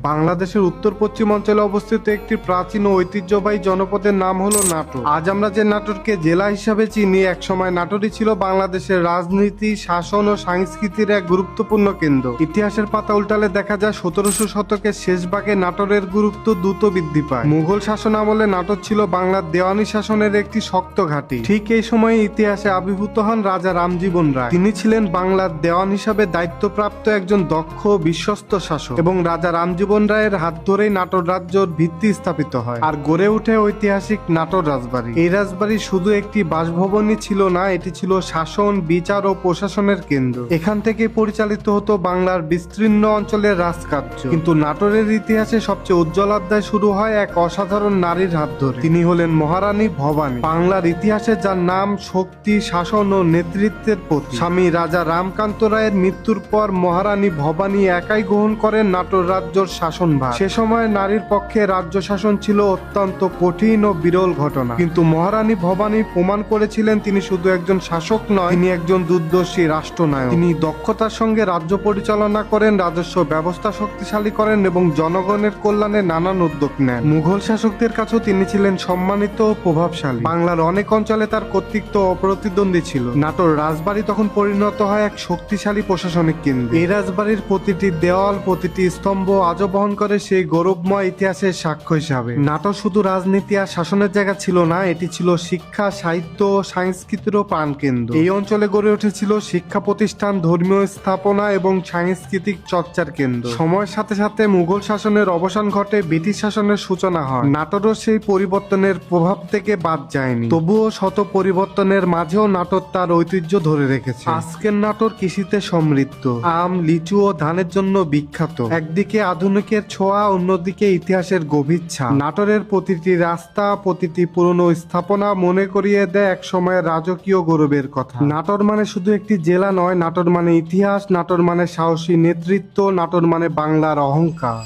বাংলাদেশের উত্তর পশ্চিম অঞ্চলে অবস্থিত একটি প্রাচীন ও ঐতিহ্যবাহী জনপদের নাম হলো নাটোর। আজ আমরা যে নাটোরকে জেলা হিসাবে চিনি, একসময় নাটোরই ছিল বাংলাদেশের রাজনীতি, শাসন ও সংস্কৃতির এক গুরুত্বপূর্ণ কেন্দ্র। ইতিহাসের পাতা উল্টালে দেখা যায় 1700 শতকের শেষ ভাগে নাটোরের গুরুত্ব দ্রুত বৃদ্ধি পায়। মুঘল শাসন আমলে নাটোর ছিল বাংলার দেওয়ানি শাসনের একটি শক্ত ঘাঁটি। ঠিক এই সময়ে ইতিহাসে আবির্ভূত হন রাজা রামজীবন রায়। তিনি ছিলেন বাংলার দেওয়ান হিসাবে দায়িত্বপ্রাপ্ত একজন দক্ষ বিশ্বস্ত শাসক এবং রাজা রামজীবন রায়ের হাত ধরেই নাটোর রাজ্যের ভিত্তি স্থাপিত হয় আর গড়ে ওঠে ঐতিহাসিক নাটোর রাজবাড়ি। এই রাজবাড়ি শুধু একটি বাসভবনই ছিল না, এটি ছিল শাসন, বিচার ও প্রশাসনের কেন্দ্র। এখান থেকে পরিচালিত হতো বাংলার বিস্তীর্ণ অঞ্চলের রাজকার্য। কিন্তু নাটোরের ইতিহাসে সবচেয়ে উজ্জ্বল অধ্যায় শুরু হয় এক অসাধারণ নারীর হাত ধরে। তিনি হলেন মহারানী ভবানী। বাংলার ইতিহাসে যার নাম শক্তি, শাসন ও নেতৃত্বের প্রতীক। স্বামী রাজা রামকান্ত রায়ের মৃত্যুর পর মহারানী ভবানী একাই গ্রহণ করেন নাটোর রাজ্যের শাসনভার। সে সময় নারীর পক্ষে রাজ্য শাসন ছিল অত্যন্ত কঠিন ও বিরল ঘটনা, কিন্তু মহারানী ভবানী প্রমাণ করেছিলেন তিনি শুধু একজন শাসক নয়, তিনি একজন দূরদর্শী রাষ্ট্রনায়ক। তিনি দক্ষতার সঙ্গে রাজ্য পরিচালনা করেন, রাজস্ব ব্যবস্থা শক্তিশালী করেন এবং জনগণের কল্যাণে নানান উদ্যোগ নেন। মুঘল শাসকদের কাছেও তিনি ছিলেন সম্মানিত ও প্রভাবশালী। বাংলার অনেক অঞ্চলে তার কর্তৃত্ব অপ্রতিদ্বন্দ্বী ছিল। নাটোর রাজবাড়ি তখন পরিণত হয় এক শক্তিশালী প্রশাসনিক কেন্দ্র। এই রাজবাড়ির প্রতিটি দেওয়াল, প্রতিটি স্তম্ভ আজও বহন করে সেই গৌরবময় ইতিহাসের সাক্ষ্য হিসাবে। নাটোর শুধু রাজনীতি আর শাসনের জায়গা ছিল না, এটি ছিল শিক্ষা, সাহিত্য ও সংস্কৃতিরও প্রাণকেন্দ্র। এই অঞ্চলে গড়ে উঠেছিল শিক্ষা প্রতিষ্ঠান, ধর্মীয় স্থাপনা এবং সাংস্কৃতিক চর্চার কেন্দ্র। সময়ের সাথে সাথে মুঘল শাসনের অবসান ঘটে, ব্রিটিশ শাসনের সূচনা হয়। নাটোরও সেই পরিবর্তনের প্রভাব থেকে বাদ যায়নি। তবুও শত পরিবর্তনের মাঝেও নাটোর তার ঐতিহ্য ধরে রেখেছে। আজকের নাটোর কৃষিতে সমৃদ্ধ, আম, লিচু ও ধানের জন্য বিখ্যাত। একদিকে আধুনিকের ছোঁয়া, অন্যদিকে ইতিহাসের গভীর ছাপ। নাটোরের প্রতিটি রাস্তা, প্রতিটি পুরনো স্থাপনা মনে করিয়ে দেয় এক সময়ের রাজকীয় গৌরবের কথা। নাটোর মানে শুধু একটি জেলা নয়, নাটোর মানে ইতিহাস, নাটোর মানে সাহসী নেতৃত্ব, নাটোর মানে বাংলার অহংকার।